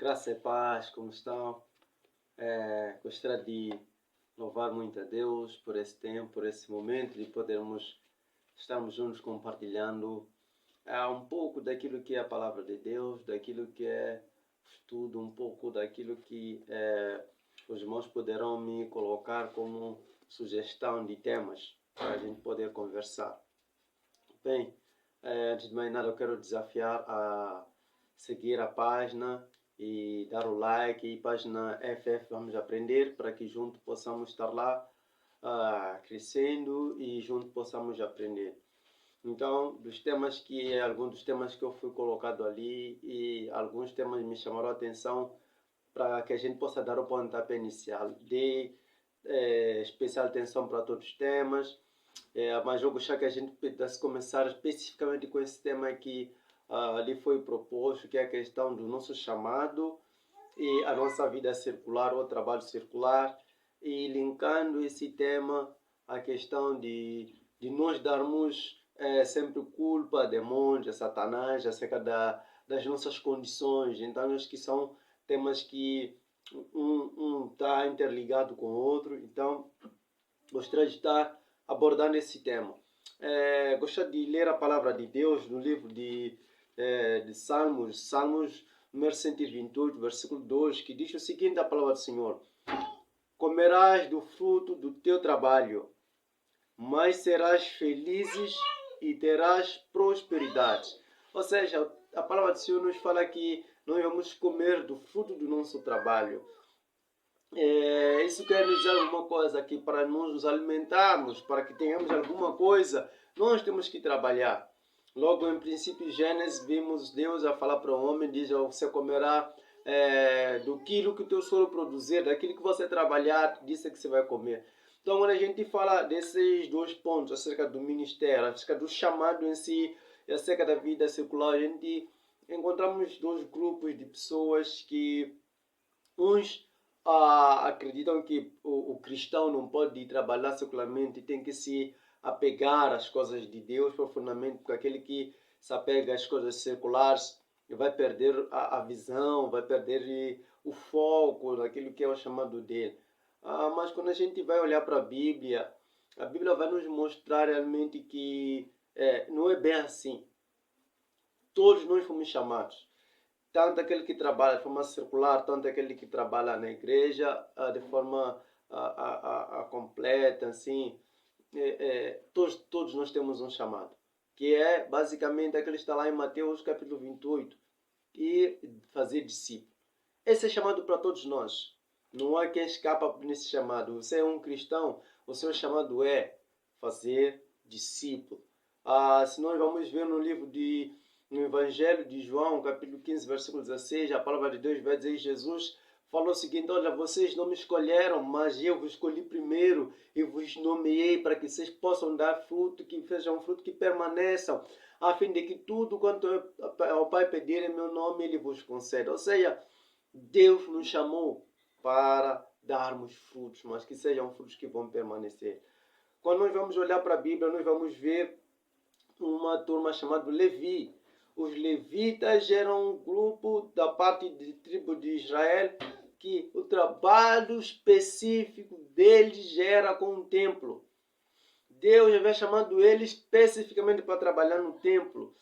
Graça e paz, como estão? Gostaria de louvar muito a Deus por esse tempo, por esse momento de podermos estarmos juntos compartilhando um pouco daquilo que é a palavra de Deus, daquilo que é estudo, um pouco daquilo que os irmãos poderão me colocar como sugestão de temas para a gente poder conversar. Bem, antes de mais nada eu quero desafiar a seguir a página e dar o like e página FF Vamos Aprender para que junto possamos estar lá crescendo e junto possamos aprender. Então, alguns dos temas que eu fui colocado ali e alguns temas me chamaram a atenção para que a gente possa dar o pontapé inicial. Dei especial atenção para todos os temas, mas eu gostaria que a gente pudesse começar especificamente com esse tema que ali foi proposto, que é a questão do nosso chamado e a nossa vida circular, ou trabalho circular, e linkando esse tema à questão de nós darmos sempre culpa a demônios, a Satanás, acerca das nossas condições. Então, acho que são temas que um está interligado com o outro. Então, gostaria de estar abordando esse tema. Gostaria de ler a palavra de Deus no livro de Salmos número 128, versículo 2, que diz o seguinte: a palavra do Senhor: comerás do fruto do teu trabalho, mas serás felizes e terás prosperidade. Ou seja, a palavra do Senhor nos fala que nós vamos comer do fruto do nosso trabalho. Isso quer dizer alguma coisa, que para nos alimentarmos, para que tenhamos alguma coisa, nós temos que trabalhar. Logo em princípio Gênesis, vimos Deus a falar para o homem, diz: você comerá do quilo que o teu solo produzir, daquilo que você trabalhar, disso é que você vai comer. Então, quando a gente fala desses dois pontos, acerca do ministério, acerca do chamado em si, e acerca da vida circular, a gente encontramos dois grupos de pessoas que uns acreditam que o cristão não pode trabalhar secularmente, tem que se apegar às coisas de Deus profundamente, porque aquele que se apega às coisas seculares vai perder a visão, vai perder o foco daquilo que é o chamado dele. Mas quando a gente vai olhar para a Bíblia vai nos mostrar realmente que não é bem assim. Todos nós fomos chamados. Tanto aquele que trabalha de forma circular, tanto aquele que trabalha na igreja de forma completa, assim. Todos nós temos um chamado, que é basicamente aquele que está lá em Mateus capítulo 28, e fazer discípulo. Esse é chamado para todos nós. Não há quem escapa nesse chamado. Você é um cristão, o seu chamado é fazer discípulo. Se nós vamos ver no Evangelho de João, capítulo 15, versículo 16, a palavra de Deus vai dizer: Jesus falou o seguinte: olha, vocês não me escolheram, mas eu vos escolhi primeiro e vos nomeei para que vocês possam dar fruto, que sejam um fruto que permaneçam, a fim de que tudo quanto ao Pai pedir em meu nome, Ele vos concede. Ou seja, Deus nos chamou para darmos frutos, mas que sejam frutos que vão permanecer. Quando nós vamos olhar para a Bíblia, nós vamos ver uma turma chamada Levi. Os levitas eram um grupo da parte de tribo de Israel que o trabalho específico deles era com o templo. Deus havia chamado eles especificamente para trabalhar no templo.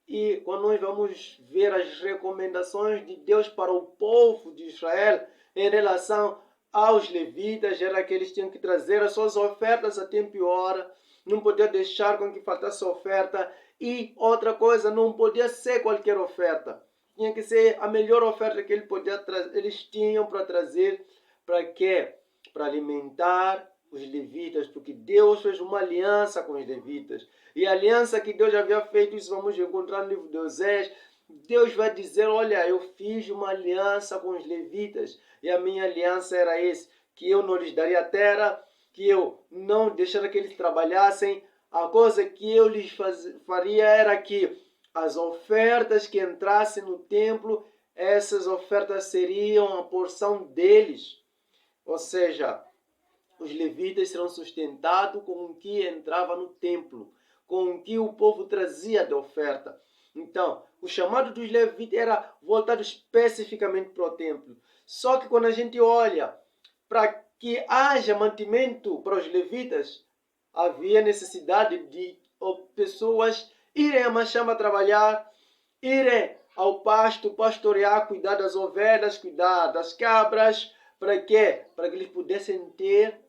E quando nós vamos ver as recomendações de Deus para o povo de Israel em relação aos levitas, era que eles tinham que trazer as suas ofertas a tempo e hora, não podia deixar com que faltasse oferta. E outra coisa, não podia ser qualquer oferta. Tinha que ser a melhor oferta que eles tinham para trazer. Para quê? Para alimentar os levitas, porque Deus fez uma aliança com os levitas. E a aliança que Deus havia feito, isso vamos encontrar no livro de Osés. Deus vai dizer: olha, eu fiz uma aliança com os levitas, e a minha aliança era esse, que eu não lhes daria terra, que eu não deixaria que eles trabalhassem. A coisa que eu lhes faria era que as ofertas que entrassem no templo, essas ofertas seriam a porção deles. Ou seja, os levitas serão sustentados com o que entrava no templo, com o que o povo trazia de oferta. Então, O chamado dos levitas era voltado especificamente para o templo. Só que quando a gente olha para que haja mantimento para os levitas, havia necessidade de pessoas irem a machamba trabalhar, irem ao pasto, pastorear, cuidar das ovelhas, cuidar das cabras. Para quê? Para que eles pudessem ter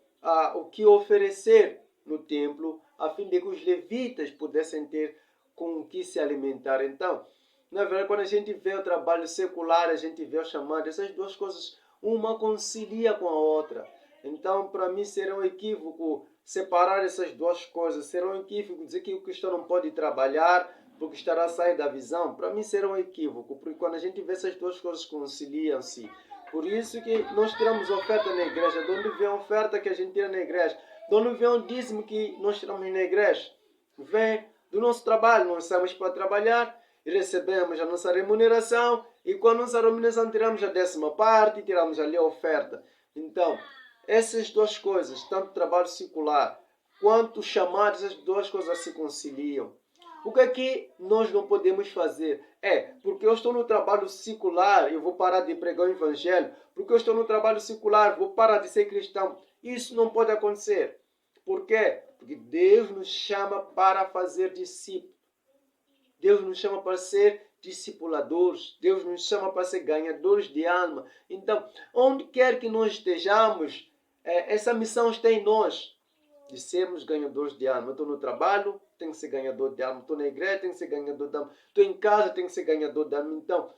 o que oferecer no templo, a fim de que os levitas pudessem ter com o que se alimentar. Então, na verdade, quando a gente vê o trabalho secular, a gente vê o chamado, essas duas coisas, uma concilia com a outra. Então, para mim, será um equívoco separar essas duas coisas. Será um equívoco dizer que o cristão não pode trabalhar porque estará a sair da visão. Para mim, será um equívoco, porque quando a gente vê essas duas coisas conciliam-se. Por isso que nós tiramos oferta na igreja. De onde vem a oferta que a gente tira na igreja? De onde vem o dízimo que nós tiramos na igreja? Vem do nosso trabalho. Nós saímos para trabalhar e recebemos a nossa remuneração. E com a nossa remuneração tiramos a 10ª parte e tiramos ali a oferta. Então, essas duas coisas, tanto o trabalho secular quanto o chamado, essas duas coisas se conciliam. O que é que nós não podemos fazer? Porque eu estou no trabalho secular, eu vou parar de pregar o evangelho. Porque eu estou no trabalho secular, vou parar de ser cristão. Isso não pode acontecer. Por quê? Porque Deus nos chama para fazer discípulos. Deus nos chama para ser discipuladores. Deus nos chama para ser ganhadores de alma. Então, onde quer que nós estejamos, essa missão está em nós, de sermos ganhadores de alma. Eu estou no trabalho, tenho que ser ganhador de alma. Estou na igreja, tenho que ser ganhador de alma. Estou em casa, tenho que ser ganhador de alma. Então,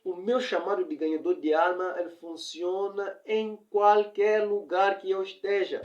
o meu chamado de ganhador de alma, ele funciona em qualquer lugar que eu esteja.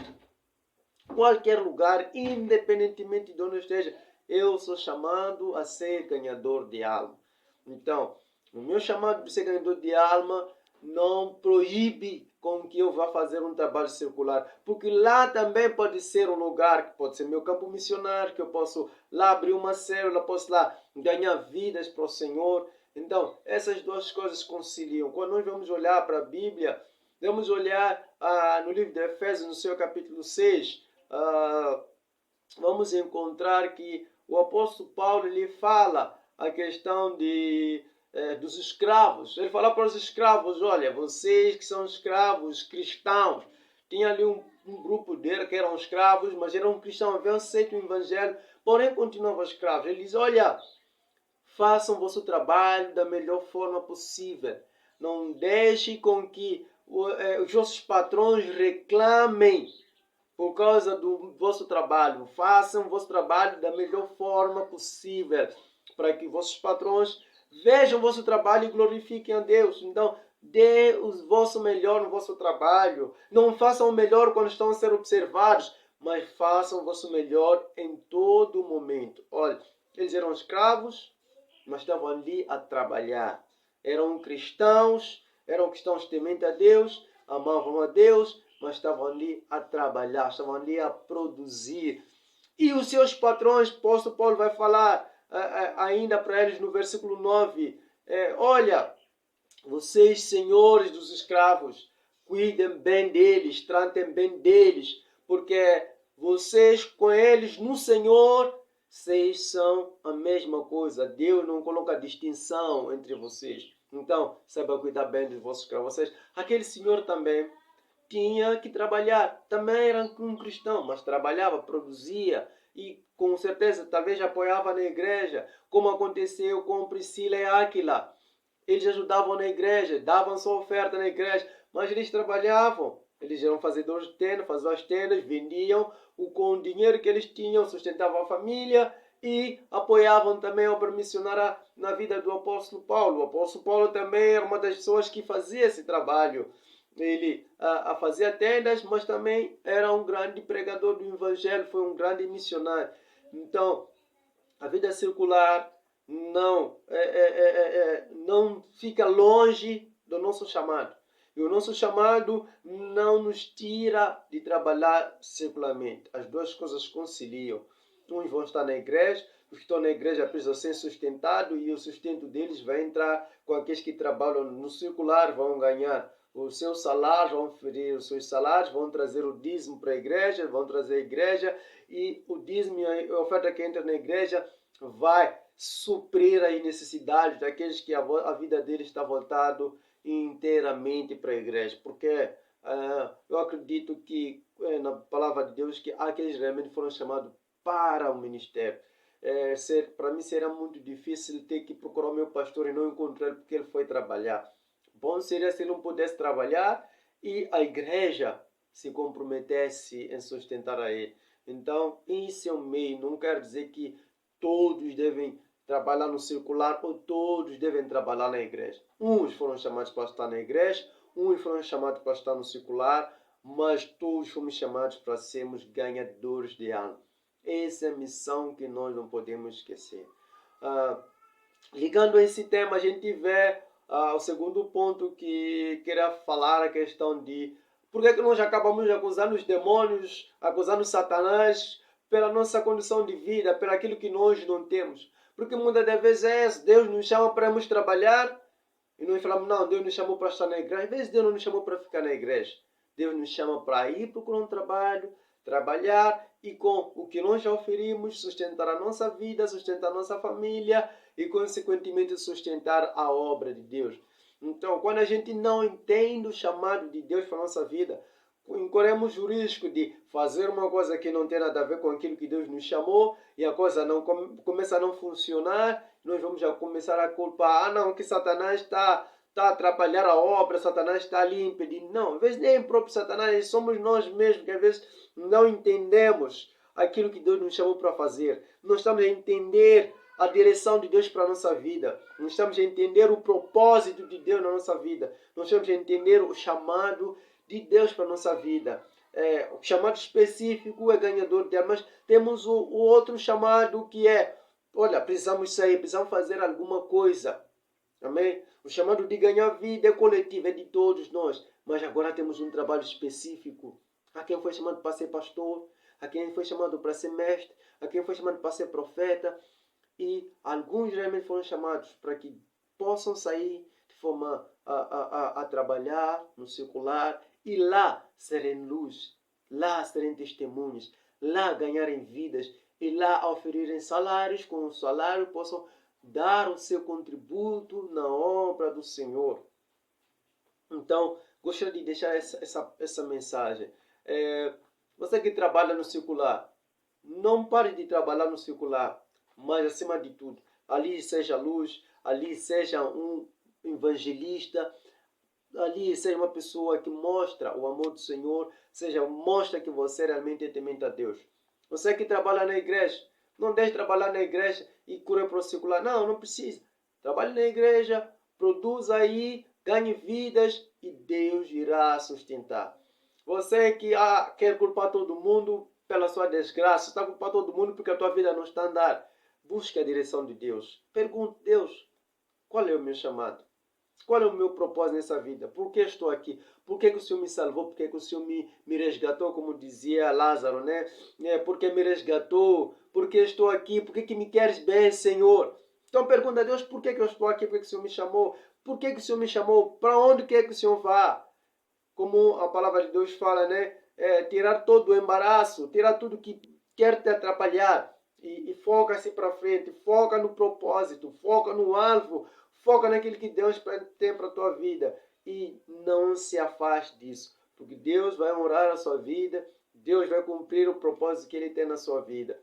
Qualquer lugar, independentemente de onde eu esteja, eu sou chamado a ser ganhador de alma. Então, o meu chamado de ser ganhador de alma não proíbe com que eu vá fazer um trabalho circular, porque lá também pode ser um lugar que pode ser meu campo missionário, que eu posso lá abrir uma célula, posso lá ganhar vidas para o Senhor. Então, essas duas coisas conciliam. Quando nós vamos olhar para a Bíblia, vamos olhar no livro de Efésios, no seu capítulo 6, vamos encontrar que o apóstolo Paulo ele fala a questão dos escravos. Ele fala para os escravos, olha, vocês que são escravos cristãos, tinha ali um grupo dele que eram escravos, mas eram cristãos, haviam aceito o evangelho, porém continuavam escravos. Ele diz, olha, façam o vosso trabalho da melhor forma possível. Não deixe com que os vossos patrões reclamem por causa do vosso trabalho. Façam o vosso trabalho da melhor forma possível, para que vossos patrões vejam o vosso trabalho e glorifiquem a Deus. Então, dê o vosso melhor no vosso trabalho. Não façam o melhor quando estão a ser observados, mas façam o vosso melhor em todo momento. Olha, eles eram escravos, mas estavam ali a trabalhar. Eram cristãos tementes a Deus, amavam a Deus, mas estavam ali a trabalhar, estavam ali a produzir. E os seus patrões, o apóstolo Paulo vai falar ainda para eles no versículo 9, olha, vocês senhores dos escravos, cuidem bem deles, tratem bem deles, porque vocês com eles no Senhor, vocês são a mesma coisa. Deus não coloca distinção entre vocês. Então, saiba cuidar bem dos vossos escravos. Aquele senhor também tinha que trabalhar. Também era um cristão, mas trabalhava, produzia e com certeza talvez apoiava na igreja, como aconteceu com Priscila e Áquila. Eles ajudavam na igreja, davam sua oferta na igreja, mas eles trabalhavam. Eles eram fazedores de tendas, faziam as tendas, vendiam com o dinheiro que eles tinham, sustentavam a família e apoiavam também a obra missionária na vida do apóstolo Paulo. O apóstolo Paulo também era uma das pessoas que fazia esse trabalho. Ele fazia tendas, mas também era um grande pregador do evangelho, foi um grande missionário. Então, a vida circular não fica longe do nosso chamado. E o nosso chamado não nos tira de trabalhar circularmente. As duas coisas conciliam. Uns vão estar na igreja, os que estão na igreja precisam ser sustentados e o sustento deles vai entrar com aqueles que trabalham no circular, vão ganhar os seus salários, vão ferir os seus salários, vão trazer o dízimo para a igreja, vão trazer a igreja e o dízimo e a oferta que entra na igreja vai suprir as necessidades daqueles que a vida deles está voltado inteiramente para a igreja. Porque eu acredito que na palavra de Deus que aqueles realmente foram chamados para o ministério. Para mim será muito difícil ter que procurar o meu pastor e não encontrar ele porque ele foi trabalhar. Bom seria se ele não pudesse trabalhar e a igreja se comprometesse em sustentar a ele. Então, isso é um meio. Não quer dizer que todos devem trabalhar no circular ou todos devem trabalhar na igreja. Uns foram chamados para estar na igreja, uns foram chamados para estar no circular, mas todos fomos chamados para sermos ganhadores de alma. Essa é a missão que nós não podemos esquecer. Ligando a esse tema, a gente vê o segundo ponto que queria falar, a questão de por que nós acabamos acusando os demônios, acusando Satanás pela nossa condição de vida, pelo aquilo que nós não temos. Porque muitas das vezes é isso, Deus nos chama para irmos trabalhar e nós falamos, não, Deus nos chamou para estar na igreja. Às vezes Deus não nos chamou para ficar na igreja. Deus nos chama para ir procurar um trabalho, trabalhar e com o que nós já oferimos, sustentar a nossa vida, sustentar a nossa família e consequentemente sustentar a obra de Deus. Então, quando a gente não entende o chamado de Deus para a nossa vida, incorremos o risco de fazer uma coisa que não tem nada a ver com aquilo que Deus nos chamou e a coisa não começa a não funcionar, nós vamos já começar a culpar, não, que Satanás está a atrapalhar a obra, Satanás está ali impedindo. Não, às vezes nem o próprio Satanás, somos nós mesmos que às vezes não entendemos aquilo que Deus nos chamou para fazer. Não estamos a entender a direção de Deus para a nossa vida. Não estamos a entender o propósito de Deus na nossa vida. Não estamos a entender o chamado de Deus para a nossa vida. O chamado específico é ganhador de almas. Temos o outro chamado que é, olha, precisamos sair, precisamos fazer alguma coisa. Amém? O chamado de ganhar vida é coletivo, é de todos nós. Mas agora temos um trabalho específico. A quem foi chamado para ser pastor, a quem foi chamado para ser mestre, a quem foi chamado para ser profeta. E alguns realmente foram chamados para que possam sair de forma a trabalhar no circular e lá serem luz, lá serem testemunhas, lá ganharem vidas e lá oferirem salários, com o salário possam dar o seu contributo na obra do Senhor. Então, gostaria de deixar essa mensagem. Você que trabalha no circular, não pare de trabalhar no circular, mas acima de tudo, ali seja luz, ali seja um evangelista, ali seja uma pessoa que mostra o amor do Senhor, mostra que você realmente é temente a Deus. Você que trabalha na igreja, não deixe de trabalhar na igreja e correr para o circular. Não, não precisa. Trabalhe na igreja, produza aí, ganhe vidas e Deus irá sustentar. Você que quer culpar todo mundo pela sua desgraça, está culpando todo mundo porque a tua vida não está a andar. Busque a direção de Deus. Pergunte, Deus, qual é o meu chamado? Qual é o meu propósito nessa vida? Por que estou aqui? Por que o Senhor me salvou? Por que o Senhor me resgatou, como dizia Lázaro, né? Por que me resgatou? Por que estou aqui? Por que me queres bem, Senhor? Então pergunta a Deus, por que eu estou aqui? Por que o Senhor me chamou? Por que o Senhor me chamou? Para onde quer que o Senhor vá? Como a palavra de Deus fala, né? Tirar todo o embaraço, tirar tudo que quer te atrapalhar e foca-se para frente, foca no propósito, foca no alvo, foca naquilo que Deus tem para a tua vida e não se afaste disso, porque Deus vai honrar a sua vida, Deus vai cumprir o propósito que Ele tem na sua vida.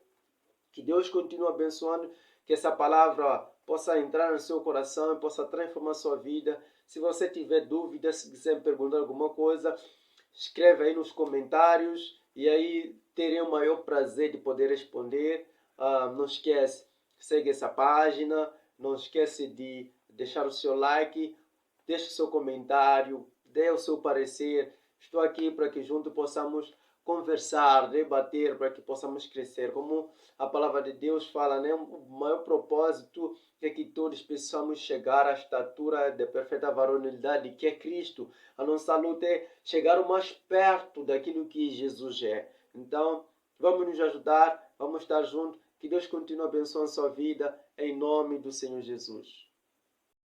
Que Deus continue abençoando, que essa palavra possa entrar no seu coração e possa transformar a sua vida. Se você tiver dúvidas, se quiser me perguntar alguma coisa, escreve aí nos comentários e aí terei o maior prazer de poder responder. Não esquece, segue essa página, não esquece de deixar o seu like, deixe o seu comentário, dê o seu parecer. Estou aqui para que juntos possamos conversar, debater, para que possamos crescer. Como a palavra de Deus fala, né? O maior propósito é que todos possamos chegar à estatura de perfeita varonilidade, que é Cristo. A nossa luta é chegar o mais perto daquilo que Jesus é. Então, vamos nos ajudar, vamos estar juntos. Que Deus continue abençoando a sua vida, em nome do Senhor Jesus.